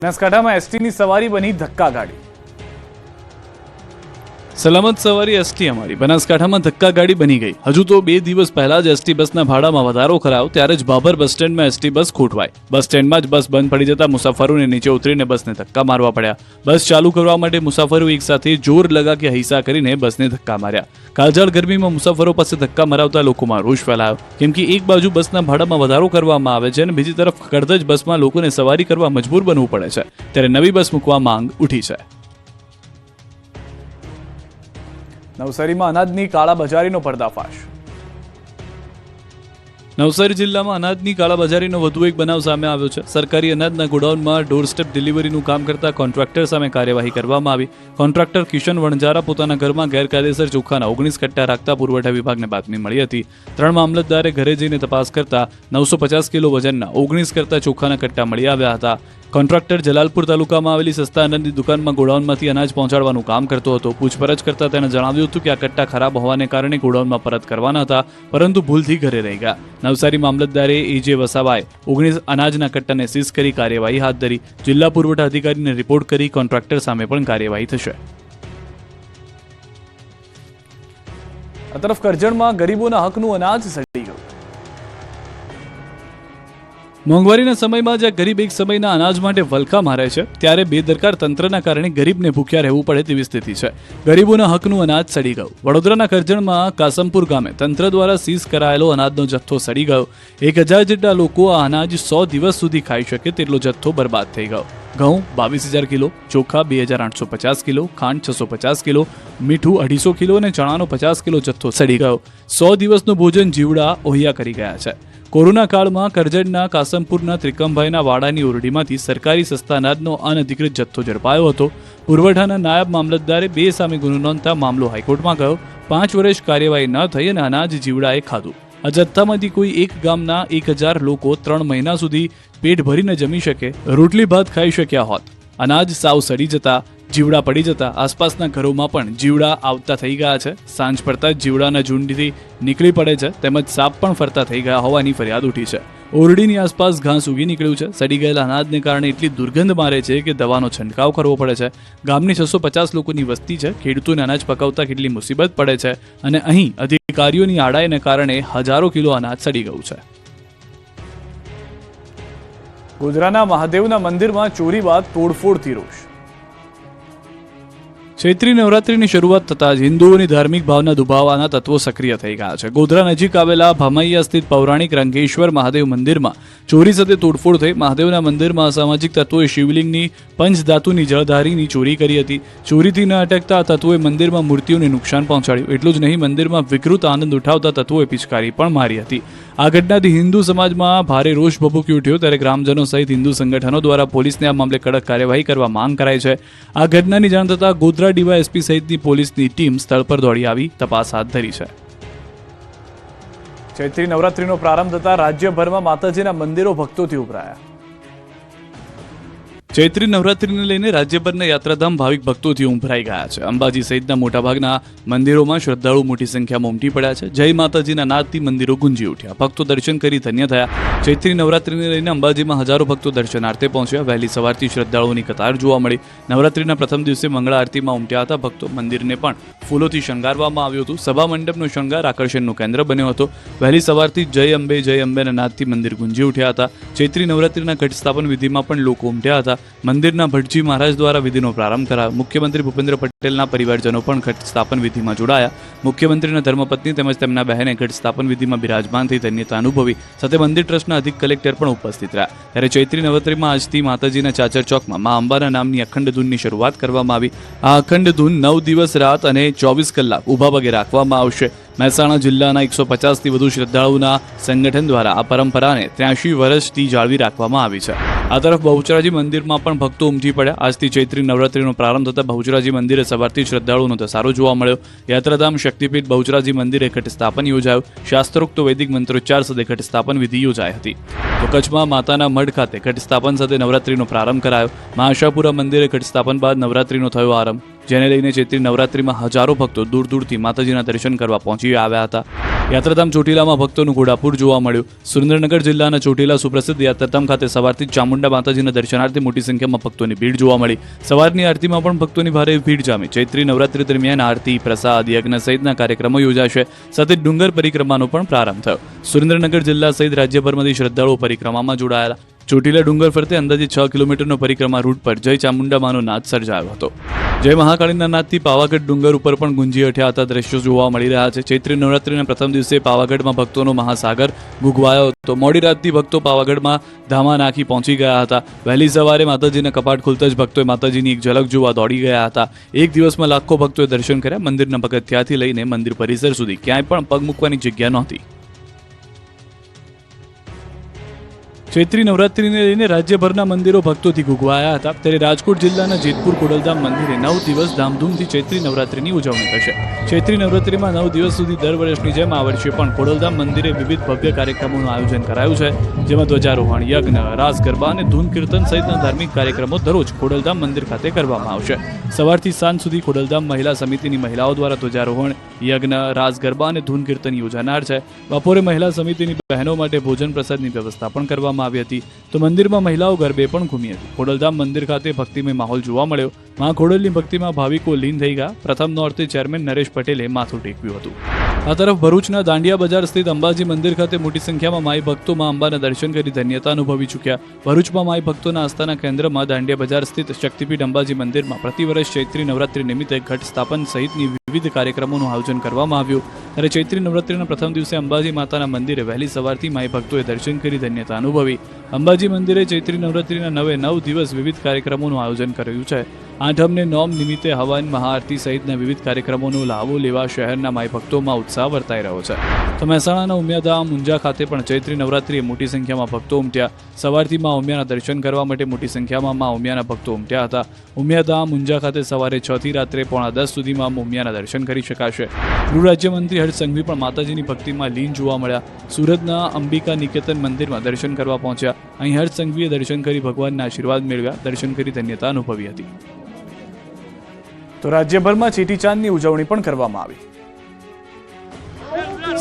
બનાસકાંઠામાં એસટીની સવારી બની ધક્કાગાડી। સલામત સવારી એસટી અમારી બનાસકાંઠામાં ધક્કાગાડી બની ગઈ। હજુ તો 2 દિવસ પહેલા જ એસટી બસના ભાડામાં વધારો કરાયો ત્યારે જ બાબર બસ સ્ટેન્ડમાં એસટી બસ ખૂટવાઈ। બસ સ્ટેન્ડમાં જ બસ બંધ પડી જતા મુસાફરોને નીચે ઉતરીને બસને ધક્કા મારવા પડ્યા। બસ ચાલુ કરવા માટે મુસાફરો એક સાથે જોર લગા કે હૈસા કરીને બસને ધક્કા માર્યા। કાળઝાળ ગરમીમાં મુસાફરો પાસે ધક્કા મરાવતા લોકોમાં રોષ ફેલાયો, કેમ કે એક બાજુ બસના ભાડામાં વધારો કરવામાં આવે છે અને બીજી તરફ કડધજ બસમાં લોકોને સવારી કરવા મજબૂર બનવું પડે છે, ત્યારે નવી બસ મૂકવા માંગ ઉઠી છે। નવસારીમાં અનાજની કાળાબજારીનો પર્દાફાશ। નવસારી જિલ્લામાં અનાજની કાળાબજારીનો વધુ એક બનાવ સામે આવ્યો છે। સરકારી અનાજના ગોડાઉનમાં ડોર સ્ટેપ ડિલિવરીનું કામ કરતા કોન્ટ્રાક્ટર સામે કાર્યવાહી કરવામાં આવી। કોન્ટ્રાક્ટર કિશન વણજારા પોતાના ઘરમાં ગેરકાયદેસર ચોખાના 19 કટ્ટા રાખતા પુરવઠા વિભાગને બાતમી મળી હતી। 3 મામલતદારે ઘરે જઈને તપાસ કરતા 950 કિલો વજનના 19 કરતા ચોખાના કટ્ટા મળી આવ્યા હતા। કોન્ટ્રાક્ટર જલાલપુર તાલુકામાં આવેલી સસ્તા અનાજની દુકાનમાં ગોડાઉનમાંથી અનાજ પહોંચાડવાનું કામ કરતો હતો। પૂછપરછ કરતા તેણે જણાવ્યું હતું કે આ કટ્ટા ખરાબ હોવાને કારણે ગોડાઉનમાં પરત કરવાના હતા, પરંતુ ભૂલથી ઘરે રહી ગયા। નવસારી મામલતદારે એજે વસાવાએ 19 અનાજના કટ્ટાને સીઝ કરી કાર્યવાહી હાથ ધરી। જિલ્લા પુરવઠા અધિકારીને રિપોર્ટ કરી કોન્ટ્રાક્ટર સામે પણ કાર્યવાહી થશે। આ તરફ કરજણમાં ગરીબોના હકનું અનાજ સડી ગયું। મોંઘવારીના સમયમાં જ્યાં ગરીબ એક સમયના અનાજ માટે વલખા મારે છે, ત્યારે બેદરકાર તંત્રના કારણે ગરીબને ભૂખ્યા રહેવું પડે તેવી સ્થિતિ છે। ગરીબોના હકનું અનાજ સડી ગયું। વડોદરાના કરજણમાં કાસમપુર ગામે તંત્ર દ્વારા સીઝ કરાયેલો અનાજનો જથ્થો સડી ગયો। 1000 જેટલા લોકો આ અનાજ 100 દિવસ સુધી ખાઈ શકે તેટલો જથ્થો બરબાદ થઈ ગયો। ઘઉં 22000 કિલો, ચોખા 2850 કિલો, ખાંડ 650 કિલો, મીઠું 250 કિલો અને ચણાનો 50 કિલો જથ્થો સડી ગયો। 100 દિવસનું ભોજન જીવડા ઓહિયા કરી ગયા છે। કોરોના કાળમાં કરજણના કાસમપુરના ત્રિકમભાઈના વાડાની ઓરડીમાંથી સરકારી સસ્તા અનાજનો અનધિકૃત જથ્થો ઝડપાયો હતો। પુરવઠાના નાયબ મામલતદારે 2 સામે ગુનો નોંધતા મામલો હાઈકોર્ટમાં ગયો। 5 વર્ષ કાર્યવાહી ન થઈ અને અનાજ જીવડાએ ખાધું। આ જથ્થામાંથી કોઈ એક ગામના 1000 લોકો 3 મહિના સુધી પેટ ભરીને જમી શકે, રોટલી ભાત ખાઈ શક્યા હોત। અનાજ સાવ સડી જતા, જીવડા પડી જતા આસપાસના ઘરોમાં પણ જીવડા આવતા થઈ ગયા છે। સાંજ પડતા જ જીવડાના ઝુંડથી નીકળી પડે છે, તેમજ સાપ પણ ફરતા થઈ ગયા હોવાની ફરિયાદ ઉઠી છે। ઓરડીની આસપાસ ઘાસ ઉગી નીકળ્યું છે। સડી ગયેલા અનાજને કારણે એટલી દુર્ગંધ મારે છે કે દવાનો છંટકાવ કરવો પડે છે। ગામની 650 લોકોની વસ્તી છે। ખેડૂતોને અનાજ પકાવતા કેટલી મુસીબત પડે છે અને અહીં અધિકારીઓની આડાઈને કારણે હજારો કિલો અનાજ સડી ગયું છે। ગોધરાના મહાદેવના મંદિરમાં ચોરી બાદ તોડફોડથી રોષ। ચૈત્રી નવરાત્રીની શરૂઆત થતાં જ હિન્દુઓની ધાર્મિક ભાવના દુભાવવાના તત્વો સક્રિય થઈ ગયા છે। ગોધરા નજીક આવેલા ભામૈયા સ્થિત પૌરાણિક રંગેશ્વર મહાદેવ મંદિરમાં ચોરી સાથે તોડફોડ થઈ। મહાદેવના મંદિરમાં અસામાજિક તત્વોએ શિવલિંગની પંચધાતુની જળધારીની ચોરી કરી હતી। ચોરીથી ન અટકતા તત્વોએ મંદિરમાં મૂર્તિઓને નુકસાન પહોંચાડ્યું। એટલું જ નહીં, મંદિરમાં વિકૃત આનંદ ઉઠાવતા તત્વોએ પિચકારી પણ મારી હતી। આ ઘટનાથી હિન્દુ સમાજમાં ભારે રોષ ભભૂકી ઉઠ્યો, ત્યારે ગ્રામજનો સહિત હિન્દુ સંગઠનો દ્વારા પોલીસને આ મામલે કડક કાર્યવાહી કરવા માંગ કરાઈ છે। આ ઘટનાની જાણ થતાં ગોધરા ડીવાયએસપી સહિતની પોલીસની ટીમ સ્થળ પર દોડી આવી તપાસ હાથ ધરી છે। ચૈત્રી નવરાત્રીનો પ્રારંભ થતા રાજ્યભરમાં માતાજીના મંદિરો ભક્તોથી ઉભરાયા। ચૈત્રી નવરાત્રીને લઈને રાજ્યભરના યાત્રાધામ ભાવિક ભક્તોથી ઉભરાઈ ગયા છે। અંબાજી સહિતના મોટાભાગના મંદિરોમાં શ્રદ્ધાળુ મોટી સંખ્યામાં ઉમટી પડ્યા છે। જય માતાજીના નાદથી મંદિરો ગુંજી ઉઠ્યા। ભક્તો દર્શન કરી ધન્ય થયા। ચૈત્રી નવરાત્રીને લઈને અંબાજીમાં હજારો ભક્તો દર્શનાર્થે પહોંચ્યા। વહેલી સવારથી શ્રદ્ધાળુઓની કતાર જોવા મળી। નવરાત્રીના પ્રથમ દિવસે મંગળા આરતીમાં ઉમટ્યા હતા ભક્તો। મંદિરને પણ ફૂલોથી શણગારવામાં આવ્યું હતું। સભા મંડપનો શણગાર આકર્ષણનું કેન્દ્ર બન્યો હતો। વહેલી સવારથી જય અંબેના નાદથી મંદિર ગુંજી ઉઠ્યા હતા। ચૈત્રી નવરાત્રીના ઘટ સ્થાપન વિધિમાં પણ લોકો ઉમટ્યા હતા। મંદિરના ભટજી મહારાજ દ્વારા વિધિનો પ્રારંભ કરાયો। મુખ્યમંત્રી ભૂપેન્દ્ર પટેલના પરિવારજનો પણ ઘટ સ્થાપન વિધિમાં જોડાયા। મુખ્યમંત્રીના ધર્મપત્ની તેમજ તેમના બહેને ઘટ સ્થાપન વિધિમાં બિરાજમાન થઈ ધન્યતા અનુભવી। સાથે મંદિર ટ્રસ્ટના અધિક કલેક્ટર પણ ઉપસ્થિત રહ્યા। ત્યારે ચૈત્રી નવરાત્રીમાં આજથી માતાજીના ચાચર ચોકમાં મા અંબાના નામની અખંડ ધૂનની શરૂઆત કરવામાં આવી। આ અખંડ ધૂન 9 દિવસ રાત અને 24 કલાક ઊભા પગે રાખવામાં આવશે। મહેસાણા જિલ્લાના 150થી વધુ શ્રદ્ધાળુઓના સંગઠન દ્વારા આ પરંપરાને 83 વર્ષથી જાળવી રાખવામાં આવી છે। આ તરફ બહુચરાજી મંદિરમાં પણ ભક્તો ઉમટી પડ્યા। આજથી ચૈત્રી નવરાત્રીનો પ્રારંભ થતા બહુચરાજી મંદિરે સવારથી શ્રદ્ધાળુઓનો ધસારો જોવા મળ્યો। યાત્રાધામ શક્તિપીઠ બહુચરાજી મંદિરે ઘટ સ્થાપન યોજાયું। શાસ્ત્રોક્ત વૈદિક મંત્રોચ્ચાર સાથે ઘટ સ્થાપન વિધિ યોજાઈ હતી। તો કચ્છમાં માતાના મઢ ખાતે ઘટ સ્થાપન સાથે નવરાત્રીનો પ્રારંભ કરાયો। મા આશાપુરા મંદિરે ઘટ સ્થાપન બાદ નવરાત્રીનો થયો આરંભ, જેને લઈને ચૈત્રી નવરાત્રીમાં હજારો ભક્તો દૂર દૂરથી માતાજીના દર્શન કરવા પહોંચી આવ્યા હતા। યાત્રાધામ ચોટીલામાં ભક્તોનું ઘોડાપૂર જોવા મળ્યું. સુરેન્દ્રનગર જિલ્લાના ચોટીલા સુપ્રસિદ્ધ યાત્રાધામ ખાતે સવારથી જ ચામુંડા માતાજીના દર્શનાર્થે મોટી સંખ્યામાં ભક્તોની ભીડ જોવા મળી. સવારની આરતીમાં પણ ભક્તોની ભારે ભીડ જામી. ચૈત્રી નવરાત્રી દરમિયાન આરતી, પ્રસાદ, યજ્ઞ સહિતના કાર્યક્રમો યોજાશે. સાથે ડુંગર પરિક્રમાનો પણ પ્રારંભ થયો. સુરેન્દ્રનગર જિલ્લા સહિત રાજ્યભરમાંથી શ્રદ્ધાળુઓ પરિક્રમામાં જોડાયા. ચોટીલા ડુંગર ફરતે અંદાજે 6 કિલોમીટરનો પરિક્રમા રૂટ પર જય ચામુંડામાનો નાદ સર્જાયો હતો. જય મહાકાળીના નાદથી પાવાગઢ ડુંગર ઉપર પણ ગુંજી ઉઠ્યા હતા દ્રશ્યો જોવા મળી રહ્યા છે. ચૈત્રી નવરાત્રીના પ્રથમ દિવસે પાવાગઢમાં ભક્તોનો મહાસાગર ગુગવાયો હતો. મોડી રાતથી ભક્તો પાવાગઢમાં ધામા નાખી પહોંચી ગયા હતા. વહેલી સવારે માતાજીના કપાટ ખુલતા જ ભક્તોએ માતાજીની એક ઝલક જોવા દોડી ગયા હતા. એક દિવસમાં લાખો ભક્તોએ દર્શન કર્યા. મંદિરના પગથિયાથી લઈને મંદિર પરિસર સુધી ક્યાંય પણ પગ મૂકવાની જગ્યા નહોતી. ચૈત્રી નવરાત્રીને લઈને રાજ્યભરના મંદિરો ભક્તોથી ગુગવાયા હતા. ત્યારે રાજકોટ જિલ્લાના જેતપુર ખોડલધામ મંદિરે 9 દિવસ ધામધૂમથી ચૈત્રી નવરાત્રીની ઉજવણી થશે. ચૈત્રી નવરાત્રીમાં 9 દિવસ સુધી દર વર્ષની જેમ આ વર્ષે પણ ખોડલધામ મંદિરે વિવિધ ભવ્ય કાર્યક્રમોનું આયોજન કરાયું છે. જેમાં ધ્વજારોહણ, યજ્ઞ, રાસ ગરબા અને ધૂન કીર્તન સહિતના ધાર્મિક કાર્યક્રમો દરરોજ ખોડલધામ મંદિર ખાતે કરવામાં આવશે. સવારથી સાંજ સુધી ખોડલધામ મહિલા સમિતિની મહિલાઓ દ્વારા ધ્વજારોહણ, યજ્ઞ, રાસ ગરબા અને ધૂન કીર્તન યોજાનાર છે. બપોરે મહિલા સમિતિની બહેનો માટે ભોજન પ્રસાદની વ્યવસ્થા પણ કરવામાં આવી હતી. તો મંદિરમાં મહિલાઓ ગરબે પણ ઘૂમી હતી. ખોડલધામ મંદિર ખાતે ભક્તિમય માહોલ જોવા મળ્યો. મા ખોડલની ભક્તિમાં ભાવિકો લીન થઈ ગયા. પ્રથમ નોરતે ચેરમેન નરેશ પટેલે માથું ટેકવ્યું હતું. આ તરફ ભરૂચના દાંડિયા બજાર સ્થિત અંબાજી મંદિર ખાતે મોટી સંખ્યામાં માઈ ભક્તો માં અંબાના દર્શન કરી ધન્યતા અનુભવી ચૂક્યા. ભરૂચમાં માઈ ભક્તોના આસ્થાના કેન્દ્રમાં દાંડિયા બજાર સ્થિત શક્તિપીઠ અંબાજી મંદિરમાં પ્રતિવર્ષ ચૈત્રી નવરાત્રી નિમિત્તે ઘટ સ્થાપન સહિતની વિવિધ કાર્યક્રમોનું આયોજન કરવામાં આવ્યું. ત્યારે ચૈત્રી નવરાત્રીના પ્રથમ દિવસે અંબાજી માતાના મંદિરે વહેલી સવારથી માઈ ભક્તોએ દર્શન કરી ધન્યતા અનુભવી. અંબાજી મંદિરે ચૈત્રી નવરાત્રીના 9 દિવસ વિવિધ કાર્યક્રમોનું આયોજન કર્યું છે. આઠમને નોમ નિમિત્તે હવન, મહાઆરતી સહિતના વિવિધ કાર્યક્રમોનો લાભો લેવા શહેરના માઈ ભક્તોમાં ઉત્સાહ વર્તાઈ રહ્યો છે. તો મહેસાણાના ઉમિયાધામ મુંજા ખાતે પણ ચૈત્રી નવરાત્રીએ મોટી સંખ્યામાં ભક્તો ઉમટ્યા. સવારથી માં ઉમિયાના દર્શન કરવા માટે મોટી સંખ્યામાં માં ઉમિયાના ભક્તો ઉમટ્યા હતા. ઉમિયાધામ મુંજા ખાતે સવારે 6 થી રાત્રે 9:30 સુધીમાં ઉમિયાના દર્શન કરી શકાશે. ગૃહ રાજ્યમંત્રી હર્ષ સંઘવી પણ માતાજીની ભક્તિમાં લીન જોવા મળ્યા. સુરતના અંબિકા નિકેતન મંદિરમાં દર્શન કરવા પહોંચ્યા. અહીં હર્ષ સંઘવીએ દર્શન કરી ભગવાનના આશીર્વાદ મેળવ્યા. દર્શન કરી ધન્યતા અનુભવી હતી. તો રાજ્યભરમાં ચેટીચાંદની ઉજવણી પણ કરવામાં આવી.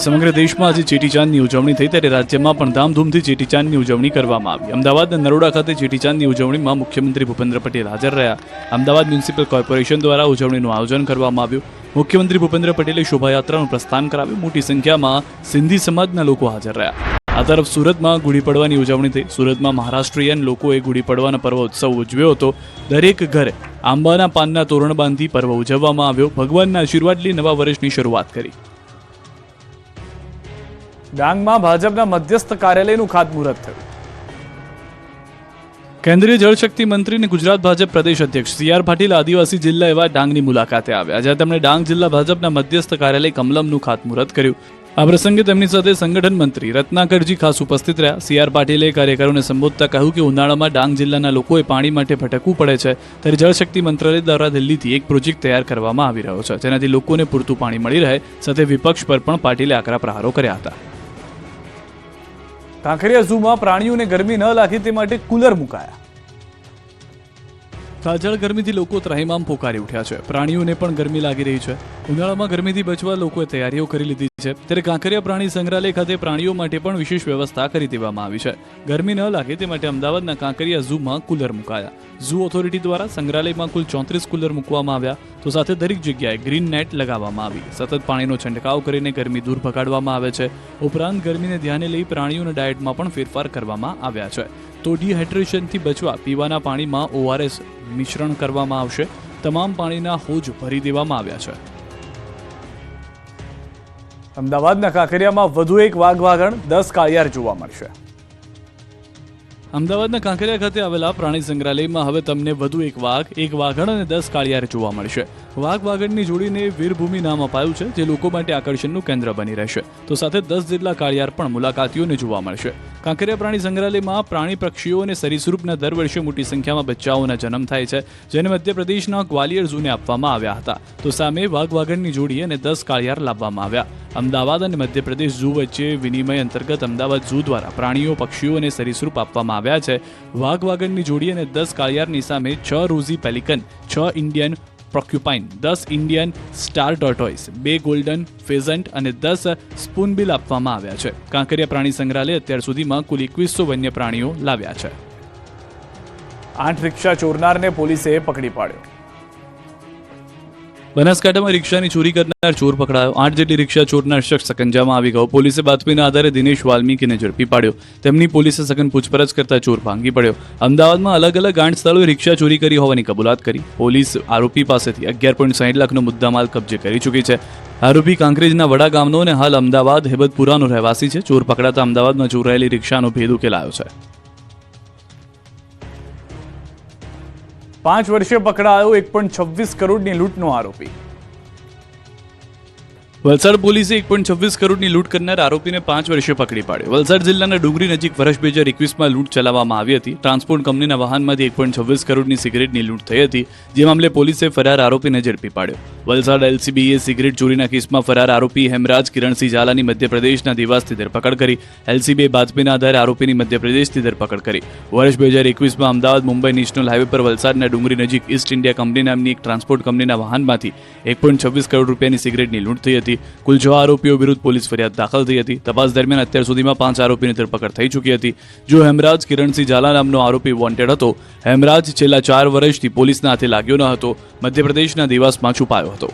સમગ્ર દેશમાં આજે ચેટીચાંદની ઉજવણી થઈ ત્યારે રાજ્યમાં પણ ધામધૂમથી ચેટીચાંદની ઉજવણી કરવામાં આવી. અમદાવાદના નરોડા ખાતે ચેટીચાંદની ઉજવણીમાં મુખ્યમંત્રી ભૂપેન્દ્ર પટેલ હાજર રહ્યા. અમદાવાદ મ્યુનિસિપલ કોર્પોરેશન દ્વારા ઉજવણીનું આયોજન કરવામાં આવ્યું. મુખ્યમંત્રી ભૂપેન્દ્ર પટેલે શોભાયાત્રાનું પ્રસ્થાન કરાવ્યું. મોટી સંખ્યામાં સિંધી સમાજના લોકો હાજર રહ્યા. આ તરફ સુરતમાં ગુડી પડવાની ઉજવણી થઈ. સુરતમાં મહારાષ્ટ્રીયન લોકોએ ગુડી પડવાના પર્વ ઉત્સવ ઉજવ્યો હતો. દરેક ઘરે આંબાના પાનના તોરણ બાંધી પર્વ ઉજવવામાં આવ્યો. ભગવાનના આશીર્વાદ લઈ નવા વર્ષની શરૂઆત કરી. ડાંગમાં ભાજપના મધ્યસ્થ કાર્યાલયનું ખાતમુહૂર્ત થયું. કેન્દ્રીય જળશક્તિ મંત્રી અને ગુજરાત ભાજપ પ્રદેશ અધ્યક્ષ CR પાટીલ આદિવાસી જિલ્લા એવા ડાંગની મુલાકાતે આવ્યા. જ્યાં તેમણે ડાંગ જિલ્લા ભાજપના મધ્યસ્થ કાર્યાલય કમલમનું ખાતમુહૂર્ત કર્યું. આ પ્રસંગે તેમની સાથે સંગઠન મંત્રી રત્નાકરજી ખાસ ઉપસ્થિત રહ્યા. CR પાટીલે કાર્યકરોને સંબોધતા કહ્યું કે ઉનાળામાં ડાંગ જિલ્લાના લોકોએ પાણી માટે ભટકવું પડે છે. ત્યારે જળશક્તિ મંત્રાલય દ્વારા દિલ્હીથી એક પ્રોજેક્ટ તૈયાર કરવામાં આવી રહ્યો છે, જેનાથી લોકોને પૂરતું પાણી મળી રહે. સાથે વિપક્ષ પર પણ પાટીલે આકરા પ્રહારો કર્યા હતા. કાંકરિયા ઝૂમાં પ્રાણીઓને ગરમી ન લાગે તે માટે કુલર મુકાયા. કાજળ ગરમીથી લોકો ત્રાહિમામ પોકારી ઉઠ્યા છે. પ્રાણીઓને પણ ગરમી લાગી રહી છે. ઉનાળામાં ગરમીથી બચવા લોકોએ તૈયારીઓ કરી લીધી છે. ત્યારે કાંકરિયા પ્રાણી સંગ્રહાલય ખાતે પ્રાણીઓ માટે પણ વિશેષ વ્યવસ્થા કરી દેવામાં આવી છે. ગરમી ન લાગે તે માટે અમદાવાદના કાંકરિયા ઝૂમાં કુલર મુકાયા. ઝૂ ઓથોરિટી દ્વારા સંગ્રહાલયમાં કુલ 34 કુલર મૂકવામાં આવ્યા. તો સાથે દરેક જગ્યાએ ગ્રીન નેટ લગાવવામાં આવી. સતત પાણીનો છંટકાવ કરીને ગરમી દૂર ભગાડવામાં આવે છે. ઉપરાંત ગરમીને ધ્યાને લઈ પ્રાણીઓના ડાયટમાં પણ ફેરફાર કરવામાં આવ્યા છે. તો ડિહાઇડ્રેશનથી બચવા પીવાના પાણીમાં ORS મિશ્રણ કરવામાં આવશે. તમામ પાણીના હોજ ભરી દેવામાં આવ્યા છે. અમદાવાદના કાંકરિયામાં વધુ એક વાઘવાગણ 10 કાળિયાર જોવા મળશે. અમદાવાદના કાંકરિયા ખાતે આવેલા પ્રાણી સંગ્રહાલયમાં હવે તમને વધુ એક વાઘ, એક વાઘણ અને 10 કાળિયાર જોવા મળશે. વાઘ વાઘણની જોડીને વીરભૂમિ નામ અપાયું છે, જે લોકો માટે આકર્ષણનું કેન્દ્ર બની રહેશે. તો સાથે 10 જેટલા કાળિયાર પણ મુલાકાતીઓને જોવા મળશે. કાંકરિયા પ્રાણી સંગ્રહાલયમાં પ્રાણી, પક્ષીઓ અને સરીસૃપના દર વર્ષે મોટી સંખ્યામાં બચ્ચાઓના જન્મ થાય છે, જેને મધ્યપ્રદેશના ગ્વાલિયર ઝૂને આપવામાં આવ્યા હતા. તો સામે વાઘ વાઘણની જોડી અને 10 કાળિયાર લાવવામાં આવ્યા. અમદાવાદ અને મધ્યપ્રદેશ ઝૂ વચ્ચે વિનિમય અંતર્ગત અમદાવાદ ઝૂ દ્વારા પ્રાણીઓ, પક્ષીઓ અને સરીસૃપ આપવામાં આવ્યા છે. વાઘ વાઘણની જોડી અને 10 કાળિયારની સામે 6 rosy pelican, 6 Indian porcupine, 10 Indian star tortoise, 2 golden pheasant અને 10 સ્પૂનબિલ આપવામાં આવ્યા છે. કાંકરિયા પ્રાણી સંગ્રહાલય અત્યાર સુધીમાં કુલ 2100 વન્ય પ્રાણીઓ લાવ્યા છે. 8 રિક્ષા ચોરનારને પોલીસે પકડી પાડ્યો. બનાસકાંઠામાં રિક્ષાની ચોરી કરનાર ચોર પકડાયો. 8 જેટલી રિક્ષા ચોરનાર શખ્સ સકંજામાં આવી ગયો. પોલીસે બાતમીના આધારે દિનેશ વાલ્મીકીને ઝડપી પાડ્યો. તેમની પોલીસે સઘન પૂછપરછ કરતા ચોર ભાંગી પડ્યો. અમદાવાદમાં અલગ અલગ 8 સ્થળોએ રિક્ષા ચોરી કરી હોવાની કબૂલાત કરી. પોલીસ આરોપી પાસેથી 11.60 લાખનો મુદ્દામાલ કબજે કરી ચૂકી છે. આરોપી કાંકરેજના વડા ગામનો અને હાલ અમદાવાદ હેબતપુરાનો રહેવાસી છે. ચોર પકડાતા અમદાવાદમાં ચોરાયેલી રિક્ષાનો ભેદ ઉકેલાયો છે. 5 વર્ષે પકડાયો 1.26 કરોડની લૂંટનો આરોપી. વલસાડ પોલીસે 1.26 કરોડની લૂંટ કરનાર આરોપીને 5 વર્ષે પકડી પાડ્યો. વલસાડ જિલ્લાના ડુંગરી નજીક વર્ષ 2021માં લૂંટ ચલાવવામાં આવી હતી. ટ્રાન્સપોર્ટ કંપનીના વાહનમાંથી 1.26 કરોડની સિગરેટની લૂંટ થઈ હતી, જે મામલે પોલીસે ફરાર આરોપીને ઝડપી પાડ્યો. વલસાડ LCBએ સિગરેટ ચોરીના કેસમાં ફરાર આરોપી હેમરાજ કિરણસિંહ ઝાલાની મધ્યપ્રદેશના દેવાસથી ધરપકડ કરી. LCBએ બાતમીના આધારે આરોપીની મધ્યપ્રદેશથી ધરપકડ કરી. વર્ષ 2021માં અમદાવાદ મુંબઈ નેશનલ હાઈવે પર વલસાડના ડુંગરી નજીક ઈસ્ટ ઇન્ડિયા કંપની નામની એક ટ્રાન્સપોર્ટ કંપનીના વાહનમાંથી 1.26 કરોડ રૂપિયાની સિગરેટની લૂંટ થઈ હતી. કુલ 6 આરોપીઓ વિરુદ્ધ પોલીસ ફરિયાદ દાખલ થઈ હતી. તપાસ દરમિયાન અત્યાર સુધીમાં 5 આરોપીની ધરપકડ થઈ ચૂકી હતી. જો હેમરાજ કિરણસિંહ ઝાલા નામનો આરોપી વોન્ટેડ હતો. હેમરાજ છેલ્લા 4 વર્ષથી પોલીસના હાથે લાગ્યો ન હતો. મધ્યપ્રદેશના દેવાસમાં છુપાયો હતો.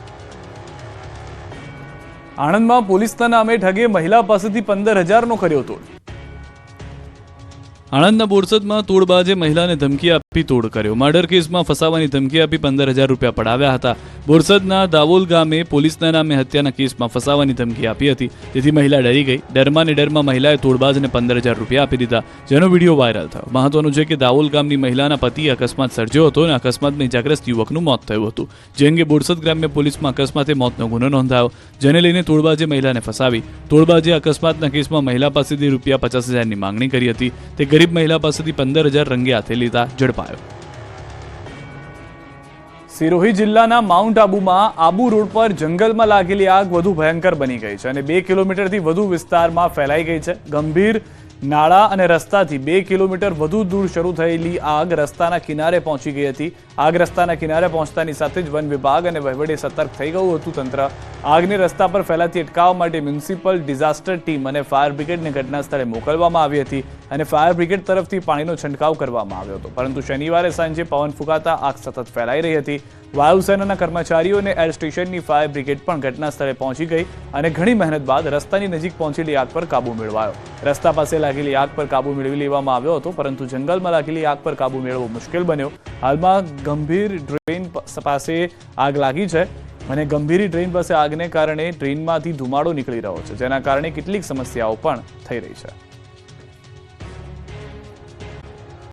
આણંદમાં પોલીસના નામે ઠગે મહિલા પાસેથી 15,000નો કર્યો તોડ. આણંદના બોરસદમાં તોડબાજે મહિલાને ધમકી આપી તોડ કર્યો. મર્ડર કેસમાં ફસાવાની ધમકી આપી 15,000 રૂપિયા પડાવ્યા હતા. બોરસદના દાવોલ ગામે પોલીસના નામે હત્યાના કેસમાં ફસાવાની ધમકી આપી હતી. તેથી મહિલા ડરી ગઈ. ડરમાં મહિલાએ તોડબાજને 15,000 રૂપિયા આપી દીધા, જેનો વિડીયો વાયરલ થયો. મહત્વનું છે કે દાવોલ ગામની મહિલાના પતિએ અકસ્માત સર્જ્યો હતો અને અકસ્માતમાં ઇજાગ્રસ્ત યુવકનું મોત થયું હતું. જે અંગે બોરસદ ગ્રામ્ય પોલીસમાં અકસ્માતે મોતનો ગુનો નોંધાયો, જેને લઈને તોડબાજે મહિલાને ફસાવી. તોડબાજે અકસ્માતના કેસમાં મહિલા પાસેથી રૂપિયા 50,000ની માંગણી કરી હતી. તે ગરીબ મહિલા પાસેથી 15,000 રંગે હાથે લીધા ઝડપાયો. સિરોહી જિલ્લાના માઉન્ટ આબુમાં આબુ રોડ પર જંગલમાં લાગેલી આગ વધુ ભયંકર બની ગઈ છે અને 2 કિલોમીટરથી વધુ વિસ્તારમાં ફેલાઈ ગઈ છે. ગંભીર નાળા અને રસ્તાથી 2 કિલોમીટર વધુ દૂર શરૂ થયેલી આગ રસ્તાના કિનારે પહોંચી ગઈ હતી. આગ રસ્તાના કિનારે પહોંચતાની સાથે જ વન વિભાગ અને વહીવટી સતર્ક થઈ ગયું હતું તંત્ર. આગને રસ્તા પર ફેલાતી અટકાવવા માટે મ્યુનિસિપલ ડિઝાસ્ટર ટીમ અને ફાયર બ્રિગેડને ઘટના સ્થળે મોકલવામાં આવી હતી અને ફાયર બ્રિગેડ તરફથી પાણીનો છંટકાવ કરવામાં આવ્યો હતો. પરંતુ શનિવારે સાંજે પવન ફૂંકાતા આગ સતત ફેલાઈ રહી હતી. વાયુસેનાના કર્મચારીઓ અને એર સ્ટેશનની ફાયર બ્રિગેડ પણ ઘટના સ્થળે પહોંચી ગઈ અને ઘણી મહેનત બાદ રસ્તાની નજીક પહોંચેલી આગ પર કાબુ મેળવાયો. રસ્તા પાસે લાગેલી આગ પર કાબુ મેળવી લેવામાં આવ્યો હતો, પરંતુ જંગલમાં લાગેલી આગ પર કાબુ મેળવવો મુશ્કેલ બન્યો. હાલમાં ગંભીર ડ્રેન પાસે આગ લાગી છે અને ગંભીરી ડ્રેન પાસે આગને કારણે ટ્રેનમાંથી ધુમાડો નીકળી રહ્યો છે, જેના કારણે કેટલીક સમસ્યાઓ પણ થઈ રહી છે.